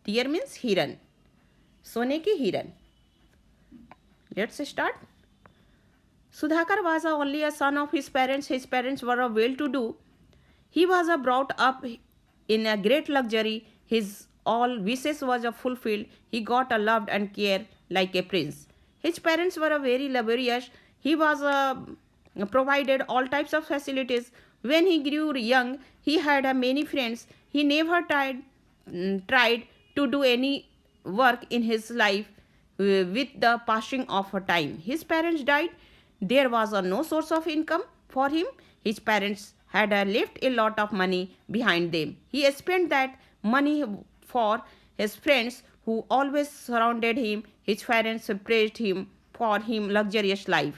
Dear means हिरन, सोने की हिरन. Let's start. Sudhakar was only a son of his parents. His parents were well-to-do. He was brought up in a great luxury. His all wishes was fulfilled. He got loved and cared like a prince. His parents were very laborious. He was provided all types of facilities. When he grew young, he had many friends. He never tried to do any work in his life. With the passing of time, his parents died. There was no source of income for him. His parents had left a lot of money behind them. He spent that money for his friends who always surrounded him. His parents praised him for his luxurious life.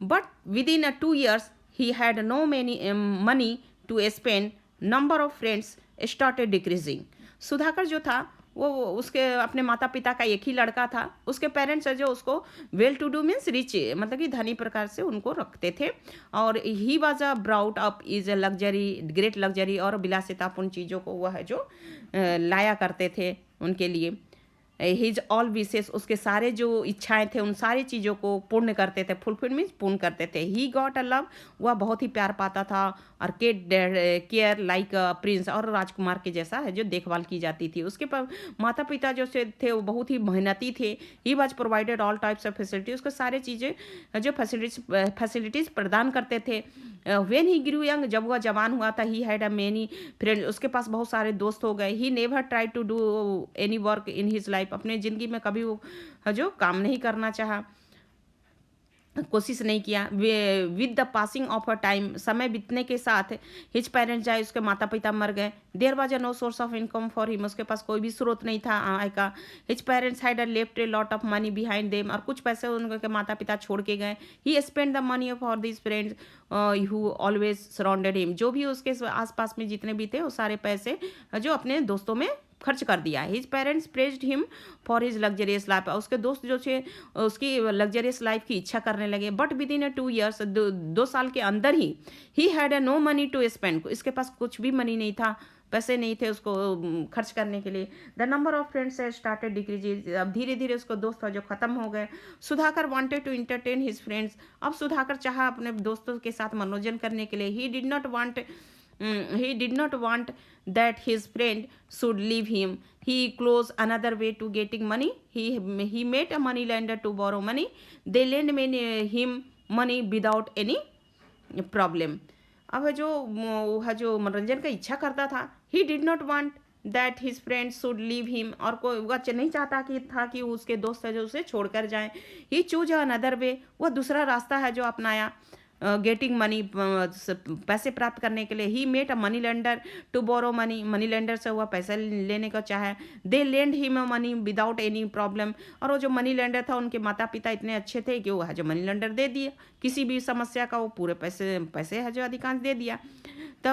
But within 2 years, he had no money to spend. Number of friends started decreasing. Sudhakar जो था वो उसके अपने माता पिता का एक ही लड़का था. उसके पेरेंट्स जो उसको well to do means rich, मतलब कि धनी प्रकार से उनको रखते थे. और he was a brought up is a luxury, great luxury, और विलासितापूर्ण चीज़ों को वह जो लाया करते थे उनके लिए. हिज ऑल विशेष, उसके सारे जो इच्छाएं थे उन सारी चीज़ों को पूर्ण करते थे. फुलफिल मीन्स पूर्ण करते थे. ही गॉट अ लव, वह बहुत ही प्यार पाता था. और केयर लाइक प्रिंस, और राजकुमार के जैसा है जो देखभाल की जाती थी. उसके माता पिता जो से थे वो बहुत ही मेहनती थे. He was provided all types of facility, उसको सारे चीज़ें जो फैसिलिटीज़ प्रदान करते थे. वेन ही ग्रू यंग, जब वह जवान हुआ था, he had a many friend, उसके पास बहुत सारे दोस्त हो गए. He never try to do any work in his life, अपने ज़िंदगी में कभी वो जो काम नहीं करना चाहा, कोशिश नहीं किया. With the passing of a time, समय बीतने के साथ हिज पेरेंट्स जाए, उसके माता पिता मर गए. There was no source of income for him, उसके पास कोई भी स्रोत नहीं था आय का. His parents had left a lot of money behind them, और कुछ पैसे उनके माता पिता छोड़ के गए. He spend the money for this friends who always surrounded him, जो भी उसके आसपास में जितने भी थे वो सारे पैसे जो अपने दोस्तों में खर्च कर दिया. His parents praised him for his luxurious life, उसके दोस्त जो थे उसकी लग्जरियस लाइफ की इच्छा करने लगे. बट विद इन 2 years, 2 साल के अंदर he had no money to spend, इसके पास कुछ भी मनी नहीं था, पैसे नहीं थे उसको खर्च करने के लिए. The number of friends started decrease, अब धीरे धीरे उसको दोस्त जो खत्म हो गए. Sudhakar wanted to entertain his friends, अब सुधाकर चाहा अपने दोस्तों के साथ मनोरंजन करने के लिए. ही did not want that his friend should leave him. He closed another way to getting money. He met a money lender to borrow money. They lend him money without any problem. अब जो मनोरंजन का इच्छा करता था, he did not want that his friends should leave him, और कोई वह नहीं चाहता कि उसके दोस्त है जो उसे छोड़कर जाएं. He chose another way, वह दूसरा रास्ता है जो अपनाया गेटिंग मनी, पैसे प्राप्त करने के लिए. He met a money lender to borrow money, money lender से हुआ पैसा लेने को चाहे. They lend him money without any problem, और वो जो मनी लेंडर था उनके माता पिता इतने अच्छे थे कि वो है जो मनी लेंडर दे दिया, किसी भी समस्या का वो पूरे पैसे है जो अधिकांश दे दिया. तो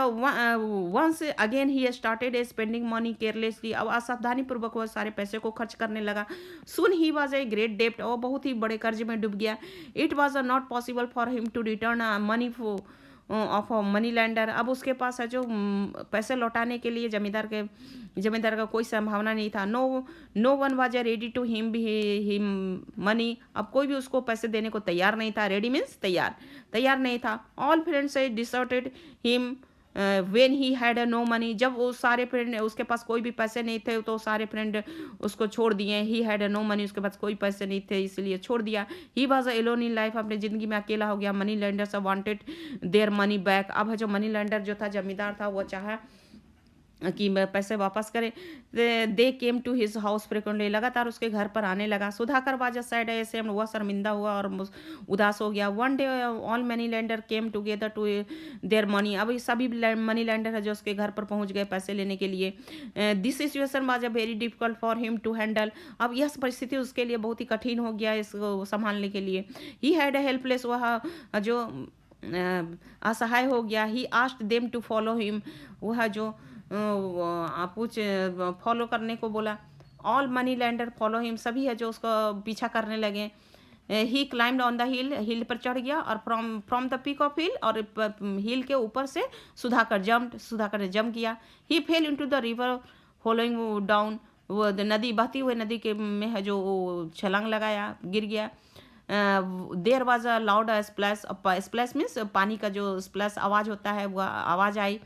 once again he started spending money carelessly, अब असावधानी पूर्वक वह सारे पैसे को खर्च करने लगा. सुन ही वॉज ए ग्रेट डेप्ट, और बहुत ही बड़े कर्ज में डूब गया. It was not possible for him to return money of money lender, अब उसके पास है जो पैसे लौटाने के लिए जमींदार का कोई संभावना नहीं था. No one was ready to him money, अब कोई भी उसको पैसे देने को तैयार नहीं था. रेडी मीन्स तैयार नहीं था. All friends deserted him when he had no money, जब वो सारे फ्रेंड उसके पास कोई भी पैसे नहीं थे तो सारे फ्रेंड उसको छोड़ दिए. ही हैड नो मनी, उसके पास कोई पैसे नहीं थे इसलिए छोड़ दिया. He was alone in life, अपने ज़िंदगी में अकेला हो गया. Money lenders wanted their money back, अब जो मनी लेंडर जो था जमींदार था वो चाहा कि पैसे वापस करे. They came to his house frequently, लगातार उसके घर पर आने लगा. सुधाकर वाज सैड ऐसे वह शर्मिंदा हुआ और उदास हो गया. One day all money lender came together to their money, अब सभी मनी लेंडर है जो उसके घर पर पहुंच गए पैसे लेने के लिए. This situation was very difficult for him to handle, अब यह परिस्थिति उसके लिए बहुत ही कठिन हो गया इसको संभालने के लिए. ही हैड हेल्पलेस, वह जो असहाय हो गया. He asked them to follow him, वह जो कुछ फॉलो करने को बोला. All money lender follow him, सभी है जो उसको पीछा करने लगे. He climbed on the hill पर चढ़ गया, और from the peak of hill, और हिल के ऊपर से सुधाकर ने जंप किया. He fell into the river following down, वो नदी, बहती हुई नदी के में है जो वो छलांग लगाया, गिर गया। There was a loud splash, splash means पानी का जो स्प्लैश आवाज़ होता है वो आवाज़ आई।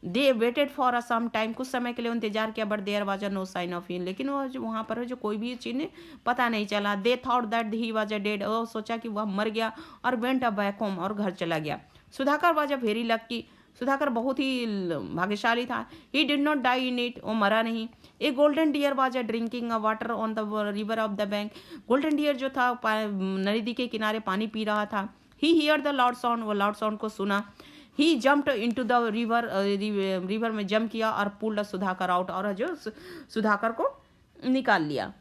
They waited for a some time, कुछ समय के लिए इंतजार किया, but there was no sign of him, लेकिन वो जो वहाँ पर जो कोई भी चीज़ पता नहीं चला। They thought that he was a dead, वो सोचा कि वह मर गया, और वेंट अ बैक होम, और घर चला गया। Sudhakar was a very lucky, Sudhakar बहुत ही भाग्यशाली था। He did not die in it, वो मरा नहीं। A golden deer was a drinking a water on the river of the bank, golden deer जो था नदी के किनारे पानी पी रहा था। He hear the loud sound, वो लाउड साउंड को सुना। He jumped into the river, river में जंप किया और पुल्ड सुधाकर आउट, और जो सुधाकर को निकाल लिया।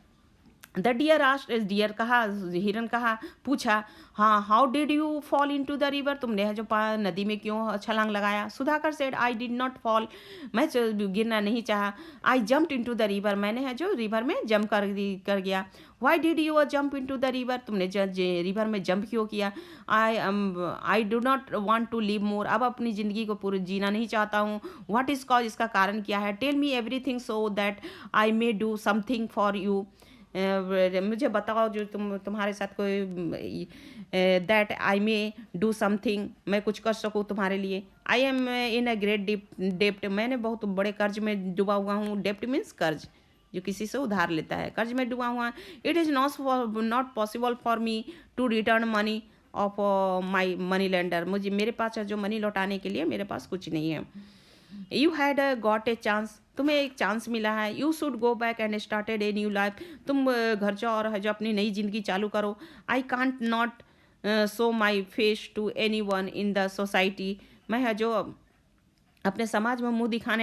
द डियर आस्ट, डियर कहा, हिरन कहा, पूछा, हाँ, how did you fall in to the river, तुमने जो नदी में क्यों छलांग लगाया? Sudhakar said, I did not fall, मैं गिरना नहीं चाहा। I jumped in to the river, मैंने है जो रिवर में जंप कर गया। Why did you jump in to the river, तुमने रिवर में जंप क्यों किया? I do not want to live more, अब अपनी ज़िंदगी को पूरी जीना नहीं चाहता हूँ। व्हाट इज़ कॉज, इसका कारण क्या है? Tell me everything so that I may do something for you, मुझे बताओ जो तुम्हारे साथ कोई, that I may do something, मैं कुछ कर सकूँ तुम्हारे लिए। I am in a great डेप्ट, मैंने बहुत बड़े कर्ज में डूबा हुआ हूँ। डेप्ट मीन्स कर्ज, जो किसी से उधार लेता है, कर्ज में डूबा हुआ। It is not possible for me to return money of my money lender, मुझे मेरे पास जो मनी लौटाने के लिए मेरे पास कुछ नहीं है। You had got a chance, तुम्हें एक चांस मिला है। You should go back and started a new life, तुम घर जाओ और है जो अपनी नई जिंदगी चालू करो। I can't not show my face to anyone in the society, मैं है जो अपने समाज में मुंह दिखा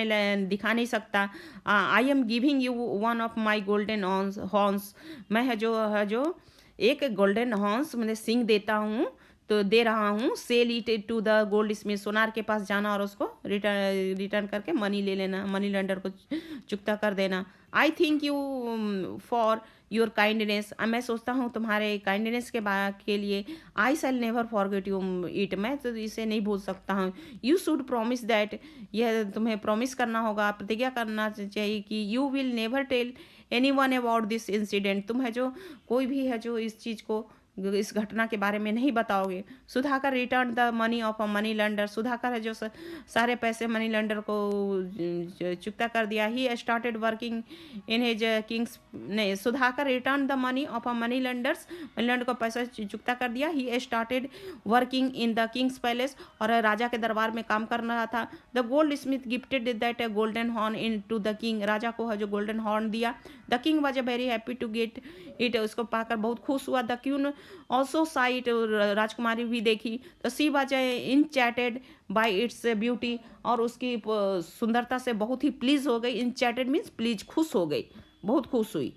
नहीं सकता। I am giving you one of my golden horns, मैं है जो एक गोल्डन हॉर्न्स मैंने सिंग देता हूँ, तो दे रहा हूँ। Sell it to the goldsmith, सोनार के पास जाना और उसको रिटर्न करके मनी ले लेना, मनी लेंडर को चुकता कर देना। I think you for your kindness, मैं सोचता हूँ तुम्हारे काइंडनेस के लिए। I shall never forget you it, मैं तो इसे नहीं भूल सकता हूँ। यू शुड प्रॉमिस दैट, यह तुम्हें प्रॉमिस करना होगा, प्रतिज्ञा करना चाहिए कि you will never tell anyone about this incident, तुम है जो कोई भी है जो इस चीज़ को, इस घटना के बारे में नहीं बताओगे। Sudhakar return the money of a money lender, Sudhakar है जो सारे पैसे मनी लेंडर को चुकता कर दिया। He started working in his kings, नहीं, Sudhakar return the money of a money lenders, money lender को पैसा चुकता कर दिया। He started working in the king's palace, और राजा के दरबार में काम कर रहा था। The goldsmith gifted that golden horn in to the king, राजा को है जो गोल्डन हॉर्न दिया। The king was very happy to get it, उसको पाकर बहुत खुश हुआ। द क्यून ऑल्सो साइट, राजकुमारी भी देखी। तो she was enchanted by its beauty, और उसकी सुंदरता से बहुत ही प्लीज हो गई। इन चैटेड मीन्स प्लीज, खुश हो गई, बहुत खुश हुई।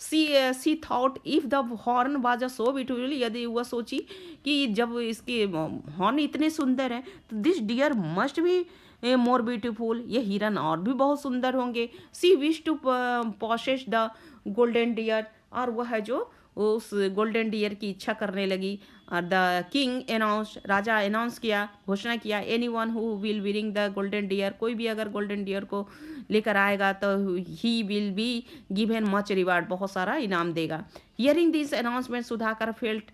She thought if the horn was a so beautiful, यदि वह सोची कि जब इसके हॉर्न इतने सुंदर हैं तो this deer must be more beautiful, ये हिरन और भी बहुत सुंदर होंगे। She wish to possess the golden deer, और वह है जो उस गोल्डन डियर की इच्छा करने लगी। और द किंग अनाउंस, राजा अनाउंस किया, घोषणा किया, any one who will bring the golden deer, कोई भी अगर गोल्डन डियर को लेकर आएगा तो he will be given much reward, बहुत सारा इनाम देगा। Hearing this announcement Sudhakar felt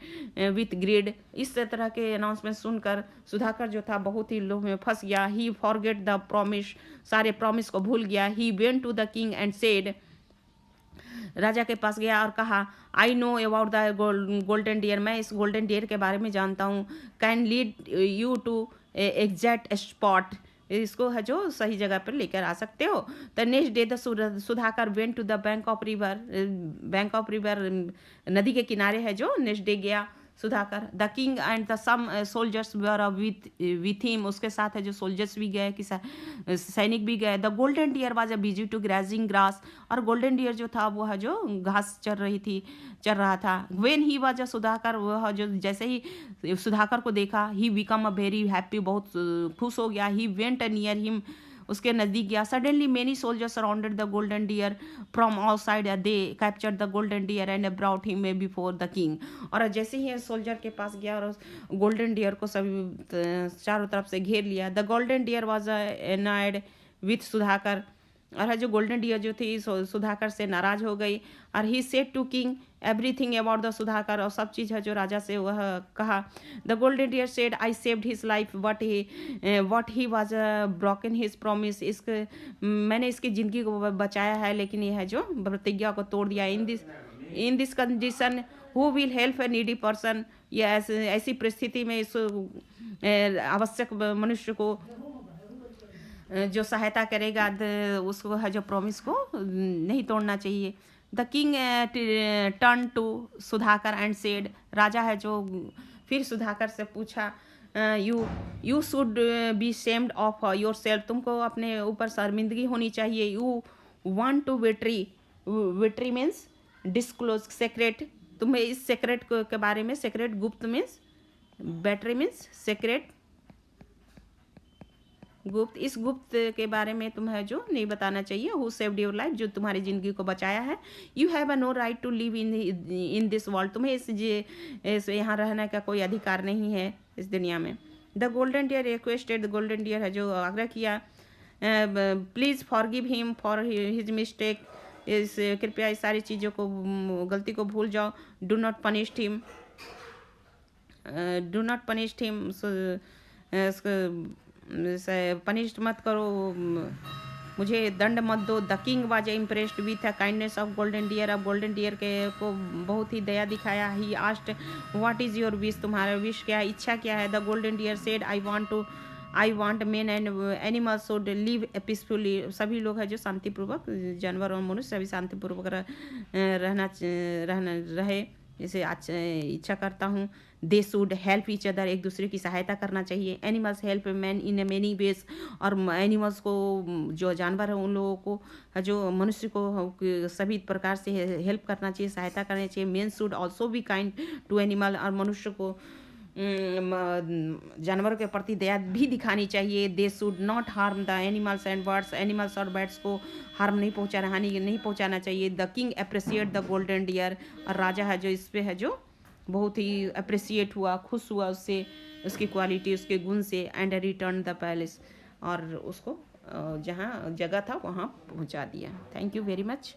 with greed, इस तरह के अनाउंसमेंट सुनकर सुधाकर जो था बहुत ही लोभ में फंस गया। ही फॉरगेट द प्रॉमिस, सारे प्रॉमिस को भूल गया। He went to the king and said, राजा के पास गया और कहा, I know about the golden deer, मैं इस गोल्डन डियर के बारे में जानता हूँ। Can lead you to exact spot, इसको है जो सही जगह पर लेकर आ सकते हो। The next day the Sudhakar went to the bank of river, नदी के किनारे है जो नेक्स्ट डे गया Sudhakar. The king and the some soldiers were with him, उसके साथ है जो सोल्जर्स भी गए, कि सैनिक भी गए। The golden deer was a busy to grazing grass, और गोल्डन डियर जो था वो है जो घास चर रहा था। When he was a Sudhakar, वह जो जैसे ही सुधाकर को देखा, he become a very happy, बहुत खुश हो गया। ही वेंट नियर हिम, उसके नज़दीक गया। Suddenly many soldiers surrounded the golden deer from all side, they captured the golden deer and brought him before the king, और जैसे ही सोल्जर के पास गया और गोल्डन डियर को सभी चारों तरफ से घेर लिया। The golden deer was annoyed with Sudhakar. और है जो गोल्डन डियर जो थी सुधाकर से नाराज हो गई। और he said to king everything about the Sudhakar, और सब चीज़ है जो राजा से वह कहा। The golden deer said I saved his life what he was broken his promise. इसके मैंने इसकी ज़िंदगी को बचाया है, लेकिन यह है जो प्रतिज्ञा को तोड़ दिया। In this condition who will help A needy person, या ऐसी परिस्थिति में इस आवश्यक मनुष्य को जो सहायता करेगा, उसको है जो प्रॉमिस को नहीं तोड़ना चाहिए। The king turn to Sudhakar and said, राजा है जो फिर सुधाकर से पूछा, you should be shamed of your self, तुमको अपने ऊपर शर्मिंदगी होनी चाहिए। You want to betray means disclose secret, तुम्हें इस सेक्रेट के बारे में, सेक्रेट गुप्त मीन्स, बैटरी मीन्स सेक्रेट गुप्त, इस गुप्त के बारे में तुम्हें जो नहीं बताना चाहिए। हु सेव्ड योर लाइफ, जो तुम्हारी ज़िंदगी को बचाया है। You have a no right to live in this world, तुम्हें इस यहाँ रहने का कोई अधिकार नहीं है इस दुनिया में। The golden deer requested, the golden deer है जो आग्रह किया, please forgive him for his mistake, इस कृपया इस सारी चीज़ों को, गलती को भूल जाओ। Do not punish him, punish मत करो, मुझे दंड मत दो। The king was impressed with the kindness of golden deer, अब गोल्डन डियर के को बहुत ही दया दिखाया। He asked what is your wish, तुम्हारा विश क्या है, इच्छा क्या है। The golden deer said I want men and animals should live peacefully, सभी लोग हैं जो शांतिपूर्वक, जानवर और मनुष्य सभी शांतिपूर्वक रहे, इसे इच्छा करता हूँ। They should help each other, एक दूसरे की सहायता करना चाहिए। Animals help man in many ways, और एनिमल्स को, जो जानवर है उन लोगों को, जो मनुष्य को सभी प्रकार से हेल्प करना चाहिए, सहायता करनी चाहिए। Man should also be kind to animal, और मनुष्य को जानवरों के प्रति दया भी दिखानी चाहिए। They should not harm the animals and birds, animals और बर्ड्स को हार्म नहीं पहुंचाना, हानि नहीं पहुंचाना चाहिए। The king appreciate the golden deer, और राजा है जो इस पे है जो बहुत ही अप्रिशिएट हुआ, खुश हुआ उससे, उसकी क्वालिटी, उसके गुण से। एंड रिटर्न द पैलेस, और उसको जहाँ जगह था वहाँ पहुँचा दिया। Thank you very much.